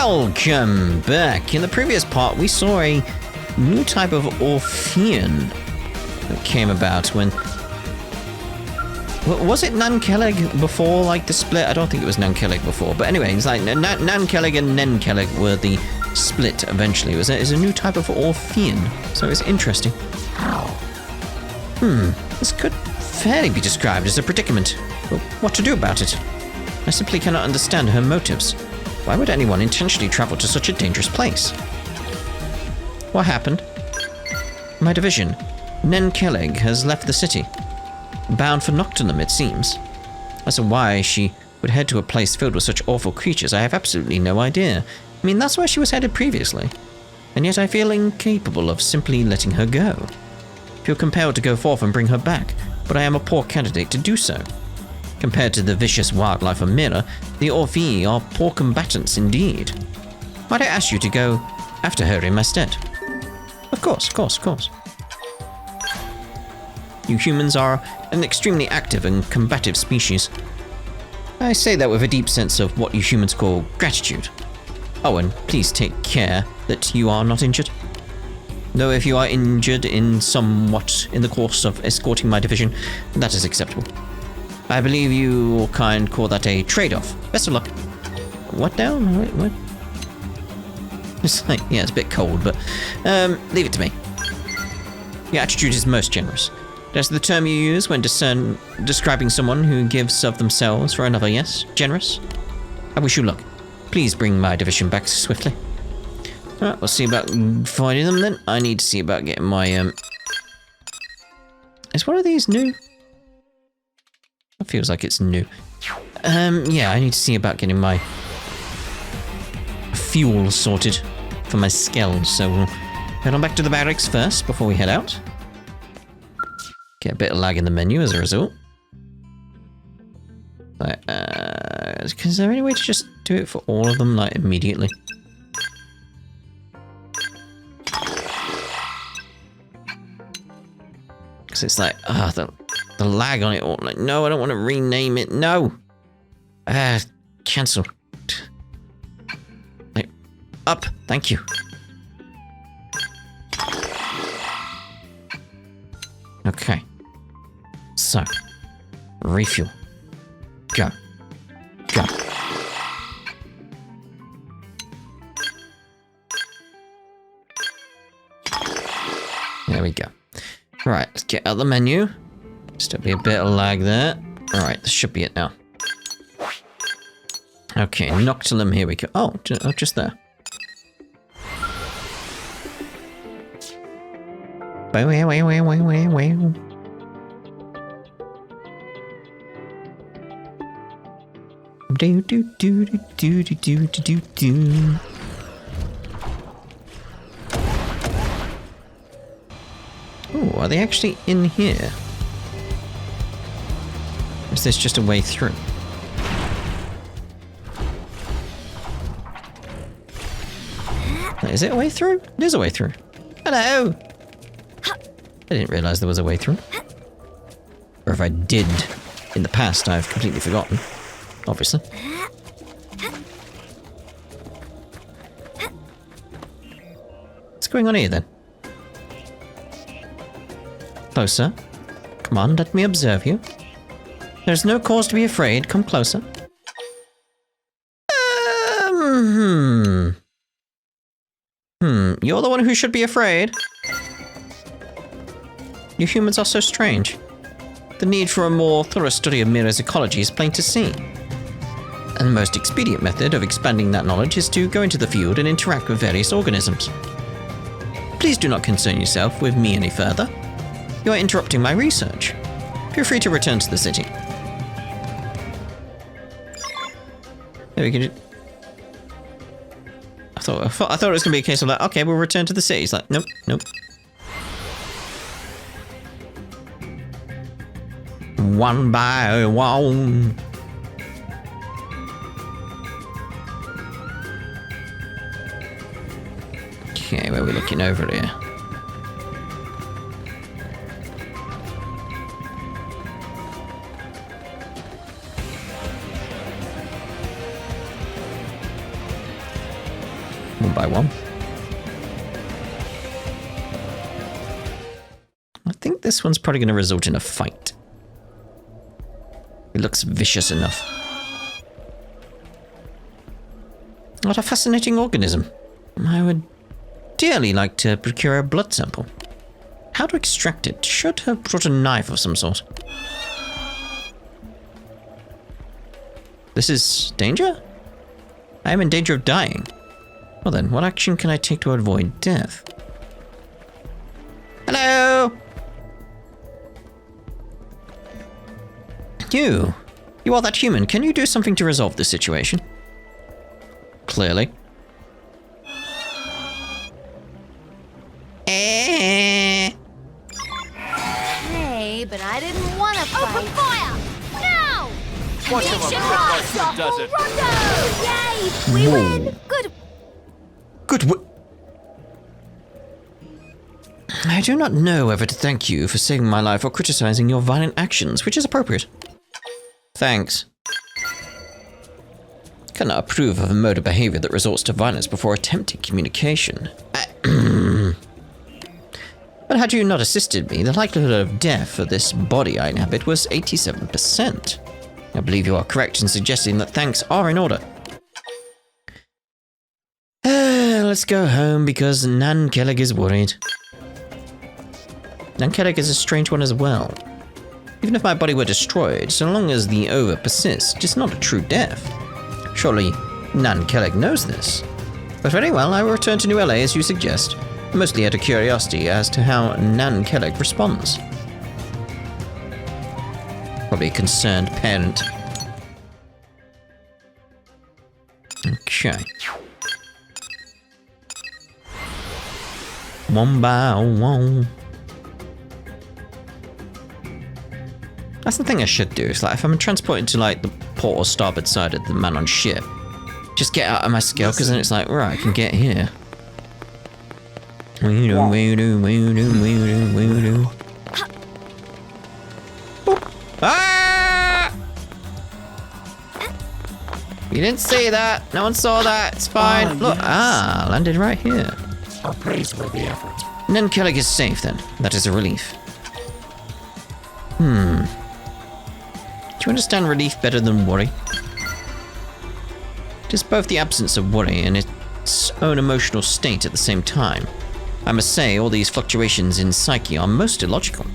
Welcome back. In the previous part, we saw a new type of Orphean that came about when... Was it Nen'celeg before, like, the split? I don't think it was Nen'celeg before. But anyway, it's like Nen'celeg and Nen'celeg were the split eventually. It was a new type of Orphean. So it's interesting. This could fairly be described as a predicament. But what to do about it? I simply cannot understand her motives. Why would anyone intentionally travel to such a dangerous place? What happened? My division, Nen'celeg, has left the city. Bound for Noctilum, it seems. As to why she would head to a place filled with such awful creatures, I have absolutely no idea. I mean, that's where she was headed previously. And yet I feel incapable of simply letting her go. I feel compelled to go forth and bring her back, but I am a poor candidate to do so. Compared to the vicious wildlife of Mira, the Orphean are poor combatants indeed. Might I ask you to go after her in my stead? Of course. You humans are an extremely active and combative species. I say that with a deep sense of what you humans call gratitude. Oh, and please take care that you are not injured. Though if you are injured in the course of escorting my division, that is acceptable. I believe you kind call that a trade-off. Best of luck. What now? What? It's like, yeah, it's a bit cold, but leave it to me. Your attitude is most generous. That's the term you use when describing someone who gives of themselves for another, yes? Generous? I wish you luck. Please bring my division back swiftly. Alright, we'll see about finding them then. I need to see about getting my, Is one of these new? It feels like it's new. Yeah, I need to see about getting my fuel sorted for my skells, so we'll head on back to the barracks first before we head out. Get a bit of lag in the menu as a result. Like, is there any way to just do it for all of them, like, immediately? Because it's like, the lag on it all. Like, no, I don't want to rename it. No! Cancel. Like, up. Thank you. Okay. So, refuel. Go. There we go. Right, let's get out the menu. Still be a bit of lag there. Alright, this should be it now. Okay, Noctilum, here we go. Oh, just there. Wait. Do. Oh, are they actually in here? Or is this just a way through? Is it a way through? It is a way through. Hello! I didn't realize there was a way through. Or if I did in the past, I've completely forgotten. Obviously. What's going on here then? Closer. Come on, let me observe you. There's no cause to be afraid. Come closer. You're the one who should be afraid. You humans are so strange. The need for a more thorough study of Mira's ecology is plain to see. And the most expedient method of expanding that knowledge is to go into the field and interact with various organisms. Please do not concern yourself with me any further. You are interrupting my research. Feel free to return to the city. There we go. I thought it was going to be a case of like, okay, we'll return to the city. It's like, nope. One by one. Okay, where are we looking over here? one by one. I think this one's probably going to result in a fight. It looks vicious enough. What a fascinating organism. I would dearly like to procure a blood sample. How to extract it? Should have brought a knife of some sort. This is danger? I am in danger of dying. Well then, what action can I take to avoid death? Hello? You are that human. Can you do something to resolve this situation? Clearly. Hey, but I didn't want to fight. Open fire! No! Watch him up, does it? Yay! We win! Good. I do not know whether to thank you for saving my life or criticizing your violent actions, which is appropriate. Thanks. Cannot approve of a mode of behavior that resorts to violence before attempting communication. But had you not assisted me, the likelihood of death for this body I inhabit was 87%. I believe you are correct in suggesting that thanks are in order. Let's go home because Nen'celeg is worried. Nen'celeg is a strange one as well. Even if my body were destroyed, so long as the ova persists, it is not a true death. Surely Nen'celeg knows this. But very well, I will return to New LA as you suggest, mostly out of curiosity as to how Nen'celeg responds. Probably a concerned parent. Okay. One by one. That's the thing I should do. It's like if I'm transported to like the port or starboard side of the man on ship, just get out of my scale, because then it's like, right, I can get here. Ah! You didn't see that. No one saw that. It's fine. Look, Yes. Landed right here. A praiseworthy effort. Nen'celeg is safe then. That is a relief. Do you understand relief better than worry? It is both the absence of worry and its own emotional state at the same time. I must say, all these fluctuations in psyche are most illogical.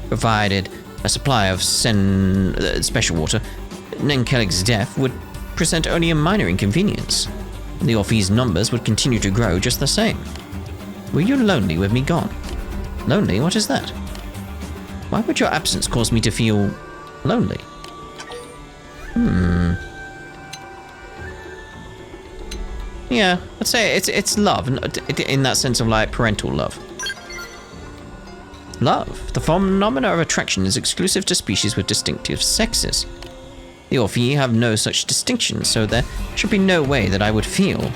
Provided a supply of special water, Nen'celeg's death would present only a minor inconvenience. The Orphean's numbers would continue to grow just the same. Were you lonely with me gone? Lonely? What is that? Why would your absence cause me to feel lonely? Yeah, I'd say it's love, in that sense of like parental love. Love. The phenomena of attraction is exclusive to species with distinctive sexes. The Orphean have no such distinction, so there should be no way that I would feel.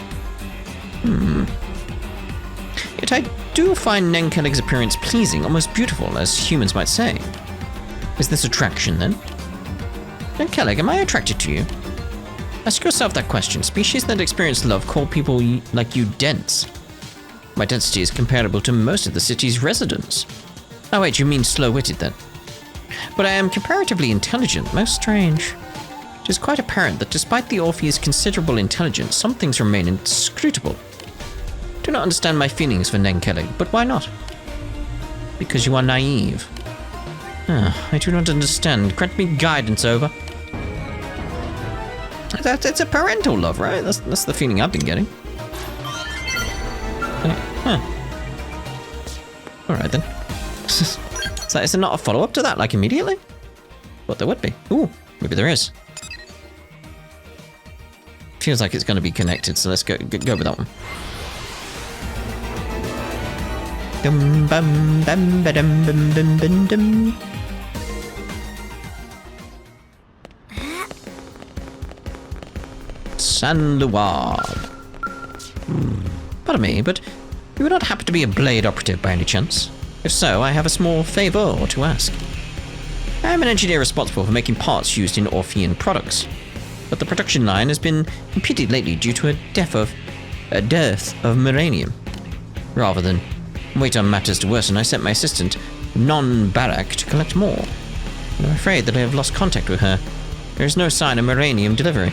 Yet I do find Nen'celeg's appearance pleasing, almost beautiful, as humans might say. Is this attraction, then? Nen'celeg, am I attracted to you? Ask yourself that question. Species that experience love call people like you dense. My density is comparable to most of the city's residents. Oh wait, you mean slow-witted then? But I am comparatively intelligent, most strange. It is quite apparent that despite the Orphean's considerable intelligence, some things remain inscrutable. Do not understand my feelings for Nen'celeg, but why not? Because you are naive. I do not understand. Grant me guidance, over. It's a parental love, right? That's the feeling I've been getting. Alright then. So is there not a follow-up to that, like immediately? But there would be. Ooh, maybe there is. Feels like it's going to be connected, so let's go with that one. Dum bum bum ba dum bum bum bum dum. San Luard. Pardon me, but you would not happen to be a blade operative by any chance? If so, I have a small favor to ask. I am an engineer responsible for making parts used in Orphean products, but the production line has been impeded lately due to a death of a dearth of uranium. Rather than wait on matters to worsen, I sent my assistant, Non-Barak, to collect more. I'm afraid that I have lost contact with her. There is no sign of uranium delivery.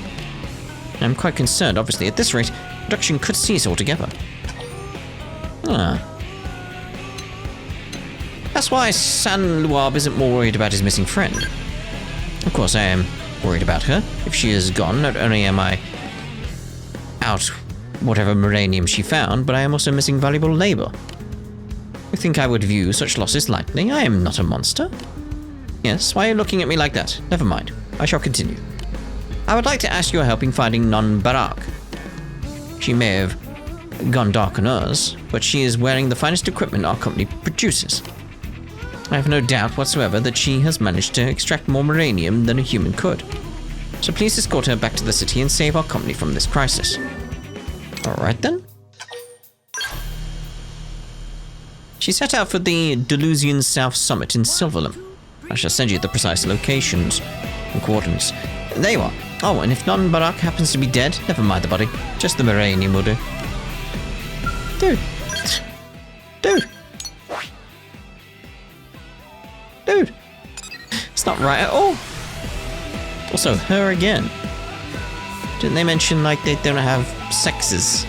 I'm quite concerned, obviously. At this rate, production could cease altogether. That's why San-Luab isn't more worried about his missing friend. Of course, I am worried about her. If she is gone, not only am I out whatever uranium she found, but I am also missing valuable labor. You think I would view such losses lightly? I am not a monster. Yes, why are you looking at me like that? Never mind. I shall continue. I would like to ask your help in finding Non-Barak. She may have gone dark on us, but she is wearing the finest equipment our company produces. I have no doubt whatsoever that she has managed to extract more uranium than a human could. So please escort her back to the city and save our company from this crisis. Alright then. She set out for the Delusian South Summit in Silverlem. I shall send you the precise locations and coordinates. There you are. Oh, and if Non-Barak happens to be dead, never mind the body. Just the uranium will do. Dude. It's not right at all. Also, her again. Didn't they mention, like, they don't have sexes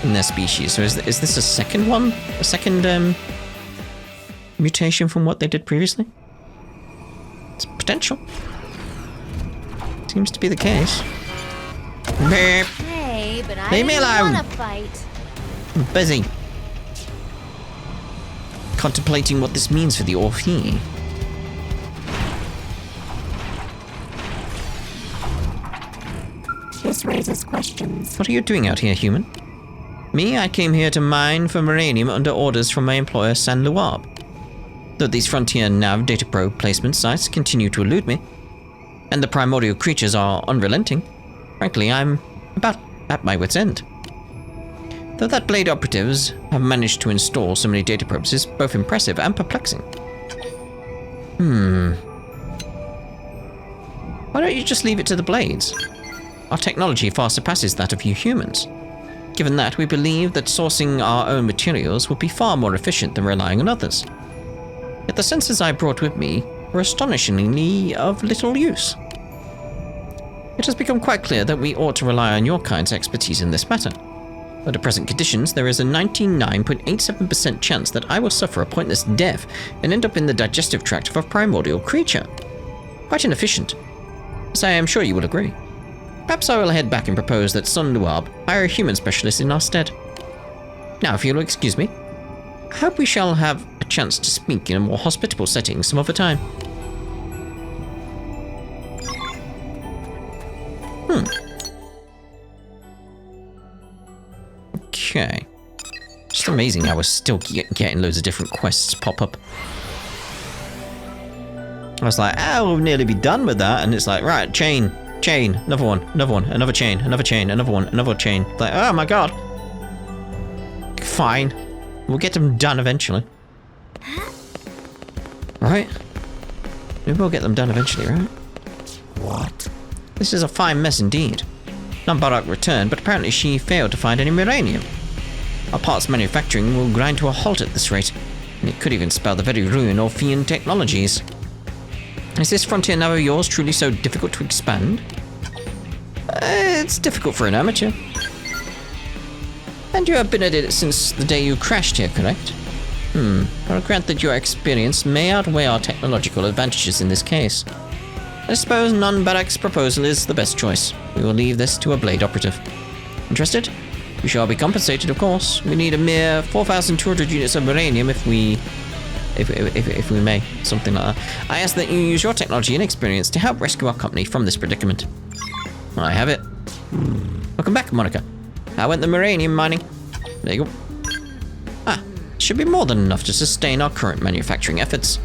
in their species? So is this a second one? A second, mutation from what they did previously? It's potential. Seems to be the case. Beep. Hey, but I Leave me didn't alone. want to fight. I'm busy contemplating what this means for the Orphean. This raises questions. What are you doing out here, human? Me, I came here to mine for uranium under orders from my employer, San-Luab. Though these frontier nav data probe placement sites continue to elude me, and the primordial creatures are unrelenting, frankly, I'm about at my wit's end. Though that Blade operatives have managed to install so many data probes is both impressive and perplexing. Why don't you just leave it to the Blades? Our technology far surpasses that of you humans. Given that, we believe that sourcing our own materials would be far more efficient than relying on others. Yet the sensors I brought with me were astonishingly of little use. It has become quite clear that we ought to rely on your kind's expertise in this matter. Under present conditions, there is a 99.87% chance that I will suffer a pointless death and end up in the digestive tract of a primordial creature. Quite inefficient, as I am sure you will agree. Perhaps I will head back and propose that San-Luab hire a human specialist in our stead. Now, if you'll excuse me, I hope we shall have a chance to speak in a more hospitable setting some other time. Okay. Just amazing how we're still getting loads of different quests pop up. I was like, we'll nearly be done with that, and it's like, right, chain, another one, another chain, another one, another chain. Like, oh my god. Fine. We'll get them done eventually. Right? Maybe we'll get them done eventually, right? What? This is a fine mess indeed. Non-Barak returned, but apparently she failed to find any uranium. Our parts manufacturing will grind to a halt at this rate, and it could even spell the very ruin of Orphean technologies. Is this frontier nav of yours truly so difficult to expand? It's difficult for an amateur. And you have been at it since the day you crashed here, correct? I'll grant that your experience may outweigh our technological advantages in this case. I suppose Non-Barak's proposal is the best choice. We will leave this to a Blade operative. Interested? We shall be compensated, of course. We need a mere 4,200 units of uranium if we may, something like that. I ask that you use your technology and experience to help rescue our company from this predicament. I have it. Welcome back, Monica. How went the uranium mining? There you go. Should be more than enough to sustain our current manufacturing efforts.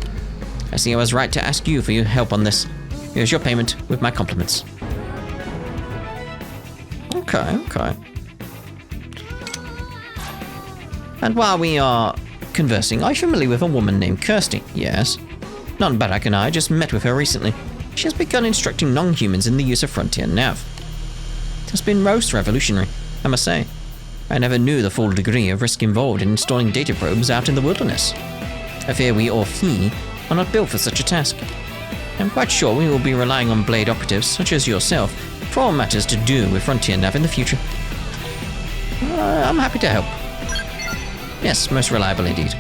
I see I was right to ask you for your help on this. Here's your payment with my compliments. Okay. And while we are conversing, are you familiar with a woman named Kirsty? Yes. Non-Barak and I just met with her recently. She has begun instructing non-humans in the use of frontier nav. It has been most revolutionary, I must say. I never knew the full degree of risk involved in installing data probes out in the wilderness. I fear we Orphean are not built for such a task. I'm quite sure we will be relying on blade operatives, such as yourself, for all matters to do with Frontier Nav in the future. I'm happy to help. Yes, most reliable indeed.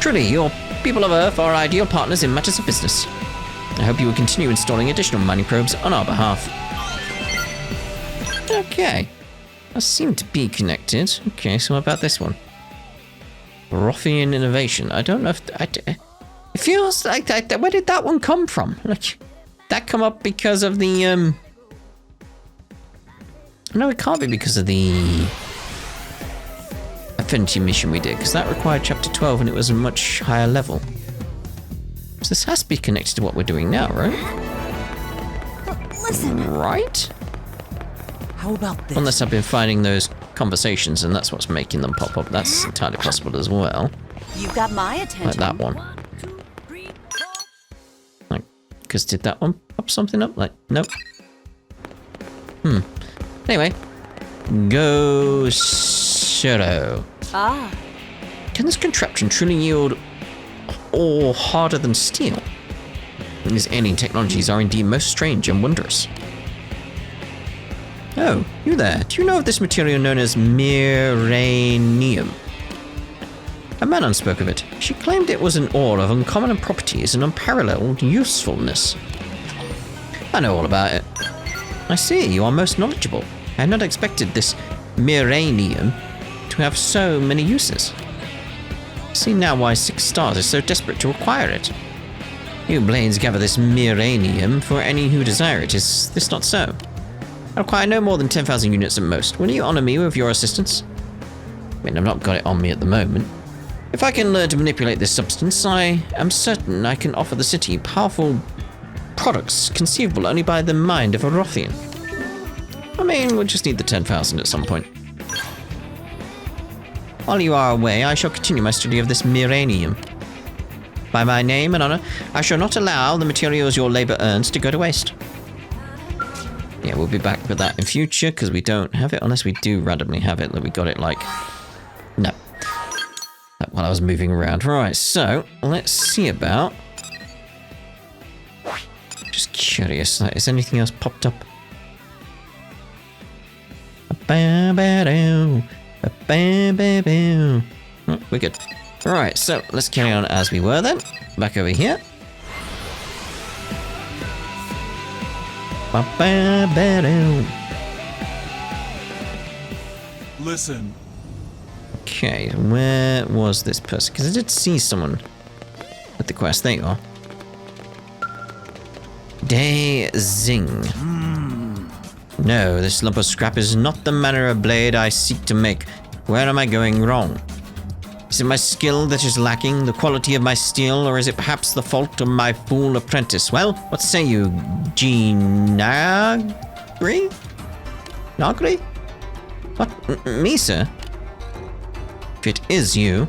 Truly, your people of Earth are ideal partners in matters of business. I hope you will continue installing additional mining probes on our behalf. Okay. I seem to be connected. Okay, so what about this one? Orphean innovation. I don't know if... it feels like that... Where did that one come from? Like, that come up because of the... No, it can't be because of the... Affinity mission we did, because that required chapter 12 and it was a much higher level. So this has to be connected to what we're doing now, right? Listen. Right? How about this? Unless I've been finding those conversations and that's what's making them pop up. That's entirely possible as well. You've got my attention. Like that one. Like, because did that one pop something up? Like, nope. Anyway. Go Zero. Ah. Can this contraption truly yield ore harder than steel? These alien technologies are indeed most strange and wondrous. Oh, you there. Do you know of this material known as miranium? A Manon spoke of it. She claimed it was an ore of uncommon properties and unparalleled usefulness. I know all about it. I see, you are most knowledgeable. I had not expected this miranium to have so many uses. I see now why 6 Stars is so desperate to acquire it. You Blades gather this miranium for any who desire it, is this not so? I require no more than 10,000 units at most. Will you honor me with your assistance? I mean, I've not got it on me at the moment. If I can learn to manipulate this substance, I am certain I can offer the city powerful products conceivable only by the mind of a Orphean. I mean, we'll just need the 10,000 at some point. While you are away, I shall continue my study of this miranium. By my name and honor, I shall not allow the materials your labor earns to go to waste. Yeah, we'll be back with that in future, because we don't have it, unless we do randomly have it, that we got it like... No. While I was moving around. Right, so, let's see about... Just curious, is anything else popped up? Oh, we're good. Right, so let's carry on as we were then. Back over here. Listen. Okay, where was this person? Because I did see someone with the quest. There you are. Day Zing. No, this lump of scrap is not the manner of blade I seek to make. Where am I going wrong? Is it my skill that is lacking, the quality of my steel, or is it perhaps the fault of my fool apprentice? Well, what say you, Nagri? Nagri? What? Me, sir? If it is you,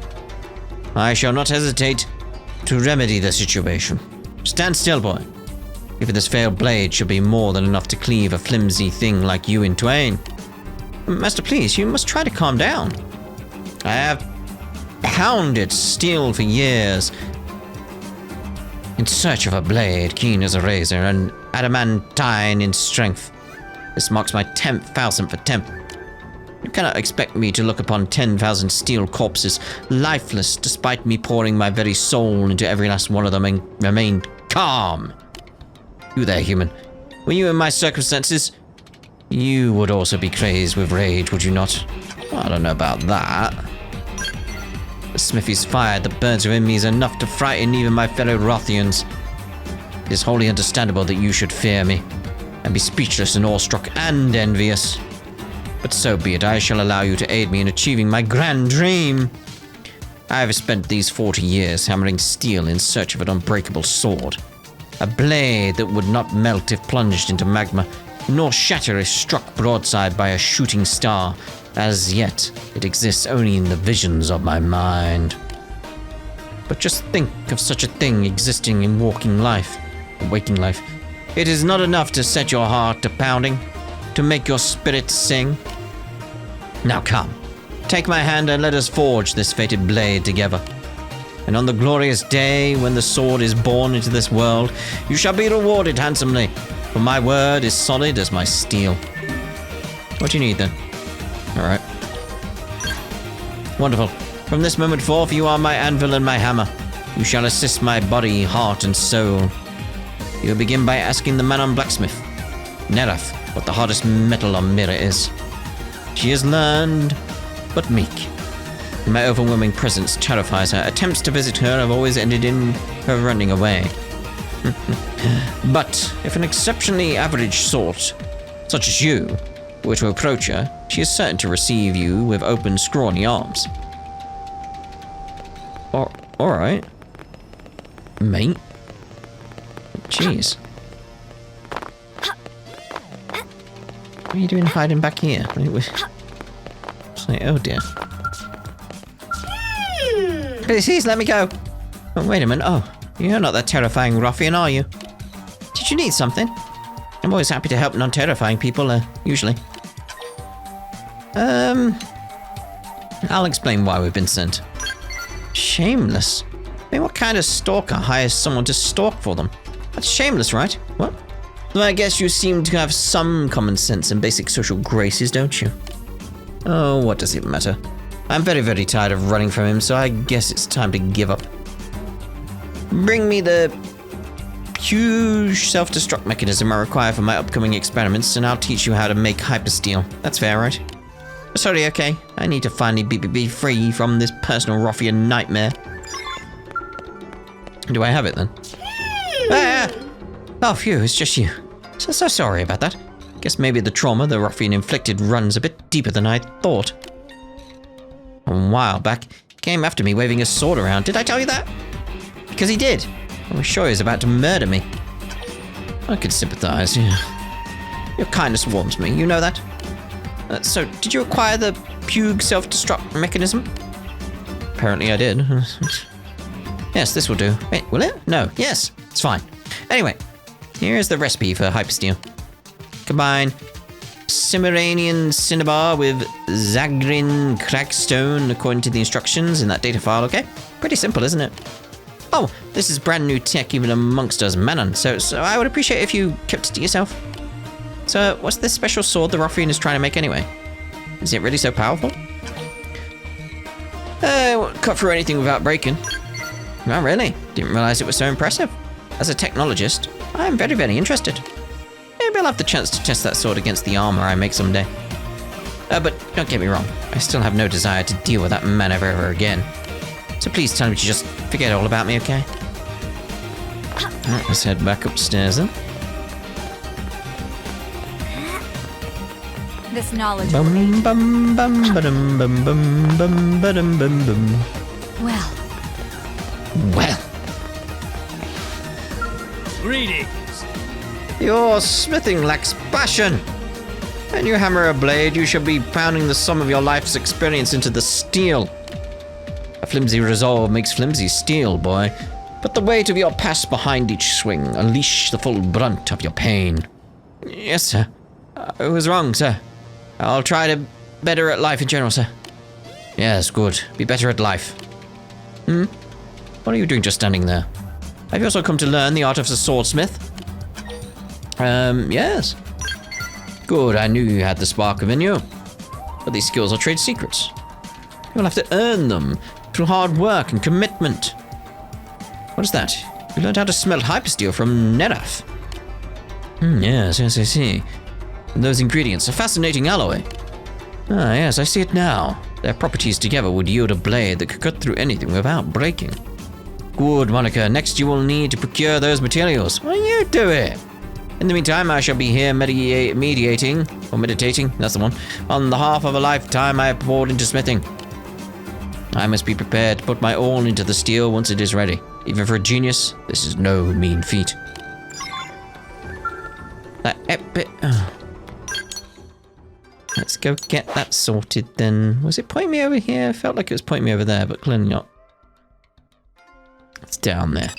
I shall not hesitate to remedy the situation. Stand still, boy. Even this failed blade should be more than enough to cleave a flimsy thing like you in twain. Master, please, you must try to calm down. I have pounded steel for years in search of a blade keen as a razor and adamantine in strength. This marks my 10,000th attempt. You cannot expect me to look upon 10,000 steel corpses lifeless despite me pouring my very soul into every last one of them and remained calm. You there, human. Were you in my circumstances? You would also be crazed with rage, would you not? Well, I don't know about that. The smithy's fire that burns within me is enough to frighten even my fellow Rothians. It is wholly understandable that you should fear me, and be speechless and awestruck and envious. But so be it, I shall allow you to aid me in achieving my grand dream. I have spent these 40 years hammering steel in search of an unbreakable sword. A blade that would not melt if plunged into magma, nor shatter if struck broadside by a shooting star. As yet, it exists only in the visions of my mind. But just think of such a thing existing in waking life. It is not enough to set your heart to pounding, to make your spirit sing. Now come, take my hand and let us forge this fated blade together. And on the glorious day when the sword is born into this world, you shall be rewarded handsomely, for my word is solid as my steel. What do you need then? Alright. Wonderful. From this moment forth, you are my anvil and my hammer. You shall assist my body, heart, and soul. You will begin by asking the Manon blacksmith, Neraf, what the hardest metal on Mira is. She has learned, but meek. My overwhelming presence terrifies her. Attempts to visit her have always ended in her running away. But if an exceptionally average sort, such as you, were to approach her, she is certain to receive you with open, scrawny arms. Alright. Mate. Jeez. What are you doing hiding back here? It's like, oh dear. Please let me go. Oh, wait a minute. Oh, you're not that terrifying ruffian, are you? Did you need something? I'm always happy to help non-terrifying people, usually. I'll explain why we've been sent. Shameless? I mean, what kind of stalker hires someone to stalk for them? That's shameless, right? What? Well, I guess you seem to have some common sense and basic social graces, don't you? Oh, what does it matter? I'm very, very tired of running from him, so I guess it's time to give up. Bring me the huge self-destruct mechanism I require for my upcoming experiments, and I'll teach you how to make hypersteel. That's fair, right? Sorry, okay. I need to finally be free from this personal ruffian nightmare. Do I have it then? Ah! Oh, phew, it's just you. So sorry about that. Guess maybe the trauma the ruffian inflicted runs a bit deeper than I thought. A while back, he came after me waving a sword around. Did I tell you that? Because he did. I was sure he was about to murder me. I could sympathize. Your kindness warms me, you know that? So, did you acquire the Pug self-destruct mechanism? Apparently I did. Yes, this will do. Wait, will it? No. Yes, it's fine. Anyway, here's the recipe for hypersteel. Combine Cimmerian cinnabar with Zagrin crackstone according to the instructions in that data file, okay? Pretty simple, isn't it? Oh, this is brand new tech even amongst us Manon, so I would appreciate if you kept it to yourself. So, what's this special sword the ruffian is trying to make anyway? Is it really so powerful? Won't cut through anything without breaking. Oh, really? Didn't realize it was so impressive. As a technologist, I'm very, very interested. Maybe I'll have the chance to test that sword against the armor I make someday. But don't get me wrong, I still have no desire to deal with that man ever again. So please tell me to just forget all about me, okay? Alright, let's head back upstairs then. This knowledge. Bum bum bum ba-dum bum bum bum ba-dum bum bum. Well. Greetings. Your smithing lacks passion. When you hammer a blade, you should be pounding the sum of your life's experience into the steel. A flimsy resolve makes flimsy steel, boy. Put the weight of your past behind each swing. Unleash the full brunt of your pain. Yes, sir. I was wrong, sir. I'll try to better at life in general, sir. Yes, good. Be better at life. What are you doing just standing there? Have you also come to learn the art of the swordsmith? Yes. Good, I knew you had the spark within you. But these skills are trade secrets. You'll have to earn them through hard work and commitment. What is that? You learned how to smelt hypersteel from Neraf. Yes, I see. And those ingredients, a fascinating alloy. Ah, yes, I see it now. Their properties together would yield a blade that could cut through anything without breaking. Good, Monica. Next you will need to procure those materials. Why don't you do it? In the meantime, I shall be here meditating, that's the one, on the half of a lifetime I have poured into smithing. I must be prepared to put my all into the steel once it is ready. Even for a genius, this is no mean feat. Let's go get that sorted then. Was it pointing me over here? I felt like it was pointing me over there, but clearly not. It's down there.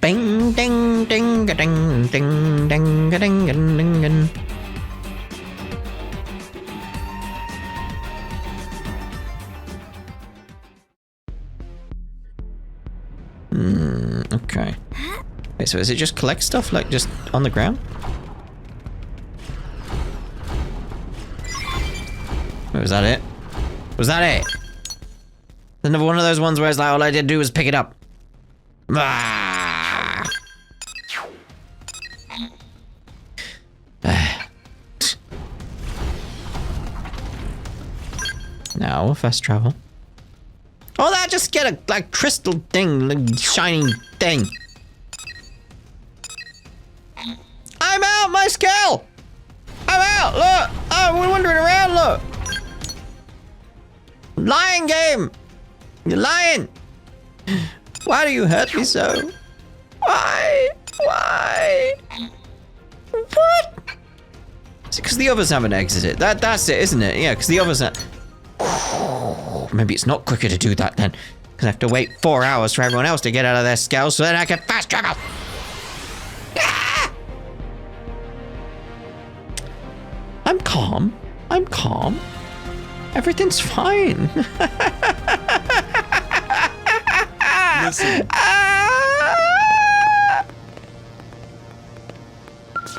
Bing, ding, ding, ding, ding, ding, ding, ding, ding. Okay. Wait, so is it just collect stuff, like, just on the ground? Wait, was that it? Was that it? Another one of those ones where it's like, all I did do was pick it up. Ah! Now, fast travel. Oh, that just get a like crystal thing, like shining thing. I'm out, my skill! I'm out, look! Oh, we're wandering around, look! Lying game! You're lying! Why do you hurt me so? Why? Why? What? Is it because the others haven't exited? That's it, isn't it? Yeah, because the others have... Maybe it's not quicker to do that then. Because I have to wait 4 hours for everyone else to get out of their skulls so then I can fast travel. Ah! I'm calm. I'm calm. Everything's fine. Listen.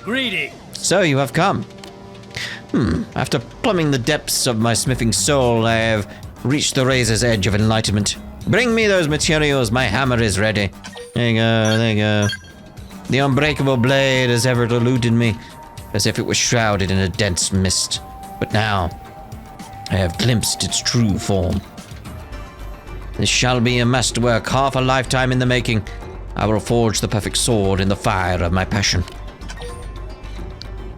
Greedy. So you have come. After plumbing the depths of my smithing soul, I have reached the razor's edge of enlightenment. Bring me those materials, my hammer is ready. There you go, there you go. The unbreakable blade has ever eluded me, as if it was shrouded in a dense mist. But now, I have glimpsed its true form. This shall be a masterwork, half a lifetime in the making. I will forge the perfect sword in the fire of my passion.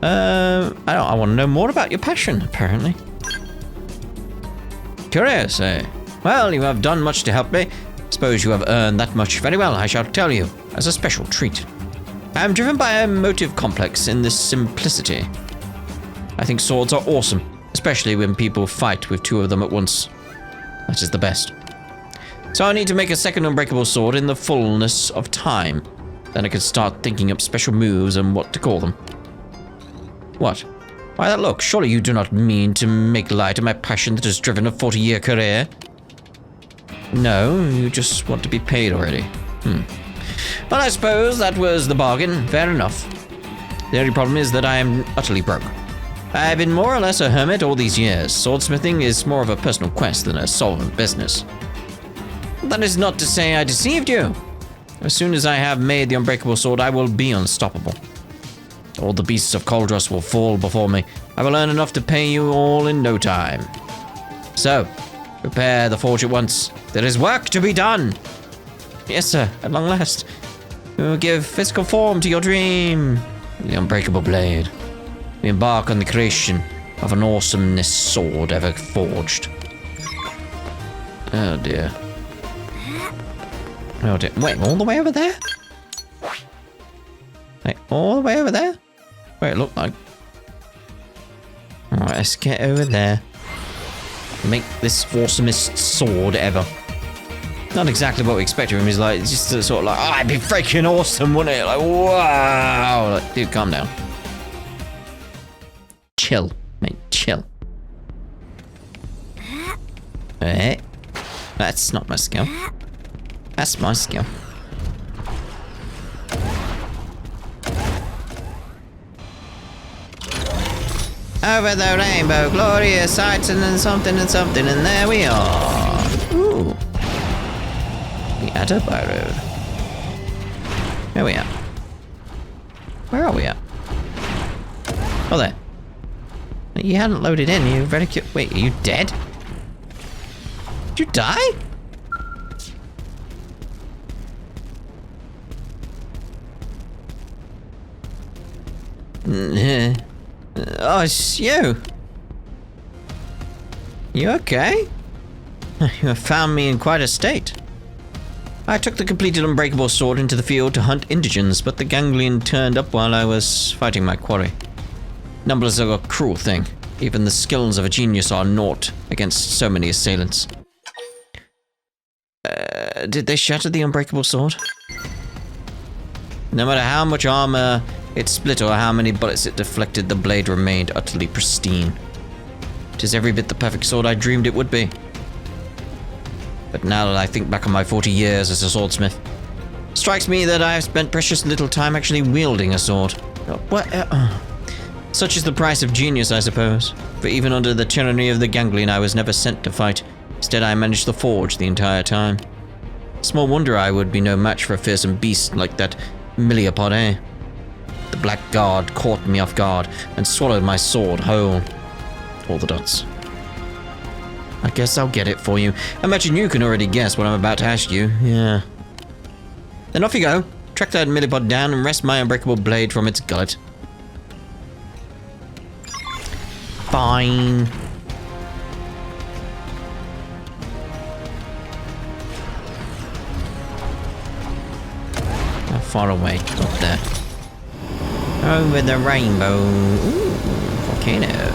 I want to know more about your passion, apparently. Curious, eh? Well, you have done much to help me. Suppose you have earned that much. Very well, I shall tell you, as a special treat. I am driven by a motive complex in this simplicity. I think swords are awesome, especially when people fight with two of them at once. That is the best. So I need to make a second unbreakable sword in the fullness of time. Then I can start thinking up special moves and what to call them. What? Why that look? Surely you do not mean to make light of my passion that has driven a 40-year career? No, you just want to be paid already. Well, I suppose that was the bargain. Fair enough. The only problem is that I am utterly broke. I've been more or less a hermit all these years. Swordsmithing is more of a personal quest than a solvent business. That is not to say I deceived you. As soon as I have made the unbreakable sword, I will be unstoppable. All the beasts of Cauldros will fall before me. I will earn enough to pay you all in no time. So, prepare the forge at once. There is work to be done. Yes, sir, at long last. We will give physical form to your dream. The unbreakable blade. We embark on the creation of an awesomest sword ever forged. Oh dear. Oh dear. Wait, all the way over there? Wait, all the way over there? Wait, it looked like. Alright, let's get over there. Make this awesomest sword ever. Not exactly what we expected from him. He's like, it's just sort of like, oh, it'd be freaking awesome, wouldn't it? Like, wow. Like, dude, calm down. Chill, mate, chill. Hey, that's not my skill. That's my skill. Over the rainbow, glorious sights, and then something, and there we are. Ooh. The Adderby Road. Where are we at? Where are we at? Oh, there. You hadn't loaded in, you very cute. Wait, are you dead? Did you die? Oh, it's you. You okay? You have found me in quite a state. I took the completed unbreakable sword into the field to hunt indigents, but the ganglion turned up while I was fighting my quarry. Numbers are a cruel thing. Even the skills of a genius are naught against so many assailants. Did they shatter the unbreakable sword? No matter how much armor it split or how many bullets it deflected, the blade remained utterly pristine. It is every bit the perfect sword I dreamed it would be. But now that I think back on my 40 years as a swordsmith, Strikes me that I have spent precious little time actually wielding a sword. What? Such is the price of genius, I suppose. For even under the tyranny of the ganglion, I was never sent to fight. Instead, I managed the forge the entire time. Small wonder I would be no match for a fearsome beast like that Milliopod, eh? The black guard caught me off guard and swallowed my sword whole. All the dots. I guess I'll get it for you. I imagine you can already guess what I'm about to ask you. Yeah. Then off you go. Track that Millipod down and wrest my unbreakable blade from its gullet. Fine. How far away? Up there. Over the rainbow. Ooh, volcano.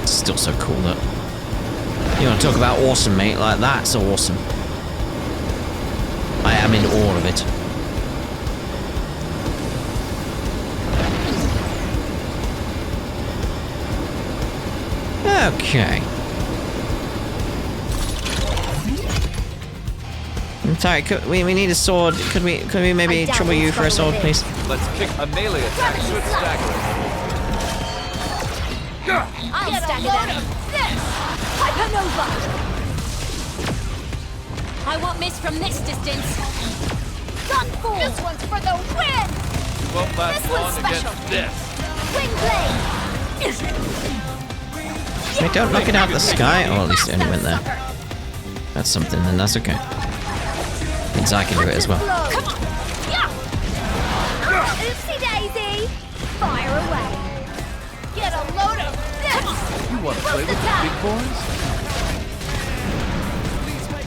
Still so cool though. You want to talk about awesome, mate? Like, that's awesome. I am in awe of it. Okay. I'm sorry, we need a sword. Could we maybe trouble you for a sword, please? Let's kick a melee attack should stagger. I'll stagger them. Hypernova! I won't miss from this distance. Gunfall! This one's for the win! Won't last This long one's special. against this. Wing blade! Wait, don't knock it out the sky. Oh, at least it only went there. That's something, then that's okay. Means I can do it as well. Come on! Yeah! Oopsie daisy! Fire away! Get a load of this! You want to play with the big boys?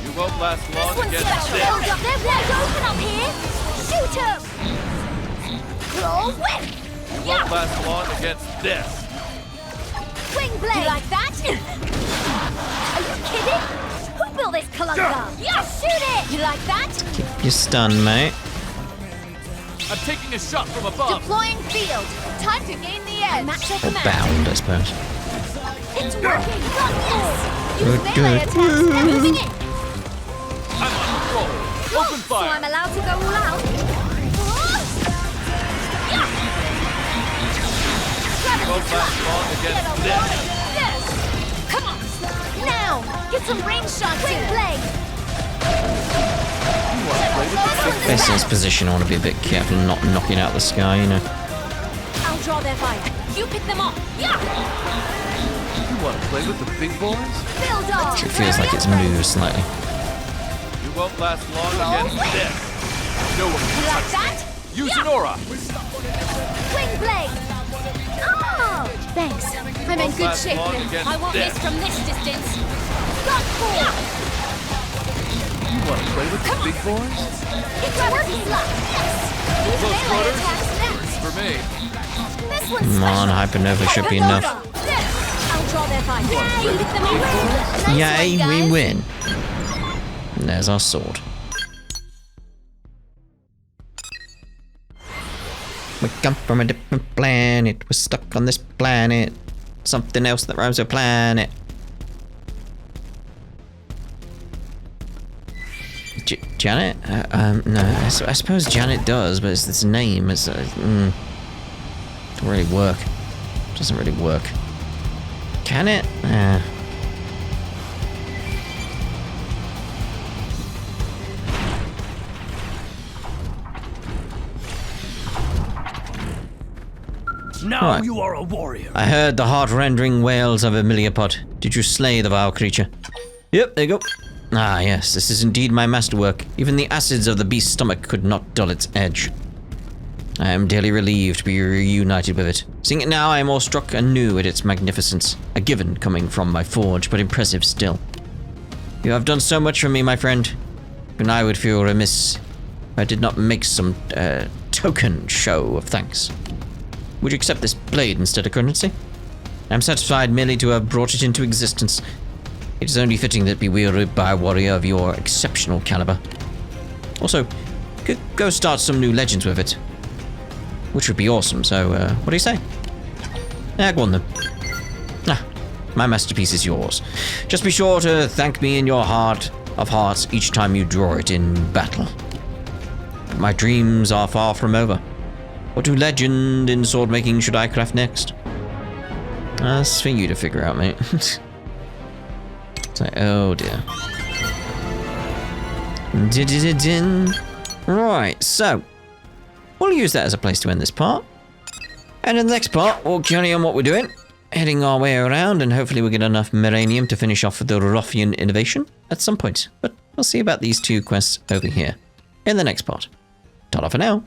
You won't last This long one's against special! this. They're wide open up here! Shoot 'em! Claw whip! You won't last long against this. Wing blade! You like that? Are you kidding? Who built this colunga? Yeah, shoot it! You like that? You're stunned, mate. I'm taking a shot from above. Deploying field. Time to gain the edge. Match your Or command. bound, I suppose. It's working. Yes. Good, Use melee good. attacks. They're moving in. I'm on control. Open So I'm fire. allowed to go all out. Yeah. Won't last long Get a against load this. of this. Come on. Now, get some range shots in. Blade. Based on his position, I want to be a bit careful not knocking out the sky, you know. I'll draw their fire. You pick them off. Yeah. You want to play with the big boys? Build off. It feels like it's moved slightly. You won't last long against this. No one You can like touch that? me. Use an aura. Wing blade. Oh, thanks. I'm in Won't good last shape. long Then. against I won't this. miss from this distance. Gunfall. You want to play with the big boys? It's working. Yes. Use Close melee quarters? attacks next. For me. This one's Come on, Hypernova should be enough. I'll draw their fire. Yay! Pick them up. Nice Yay, one, we guys. win. And there's our sword. We come from a different planet. We're stuck on this planet. Something else that rhymes with planet. Janet? No, I suppose Janet does, but it's its name. It's doesn't really work. Doesn't really work. Can it? Now Right. you are a warrior. I heard the heart-rending wails of a Milliopod. Did you slay the vile creature? Yep, there you go. Ah, yes, this is indeed my masterwork. Even the acids of the beast's stomach could not dull its edge. I am dearly relieved to be reunited with it. Seeing it now, I am awestruck anew at its magnificence. A given coming from my forge, but impressive still. You have done so much for me, my friend, and I would feel remiss if I did not make some token show of thanks. Would you accept this blade instead of currency? I am satisfied merely to have brought it into existence. It is only fitting that it be wielded by a warrior of your exceptional caliber. Also, could go start some new legends with it. Which would be awesome, so what do you say? Yeah, go on then. Ah, my masterpiece is yours. Just be sure to thank me in your heart of hearts each time you draw it in battle. But my dreams are far from over. What do legend in sword making should I craft next? That's for you to figure out, mate. It's like, oh dear. Right, so we'll use that as a place to end this part. And in the next part, we'll carry on what we're doing, heading our way around, and hopefully we'll get enough Meranium to finish off with the Orphean innovation at some point. But we'll see about these two quests over here in the next part. Ta-da for now.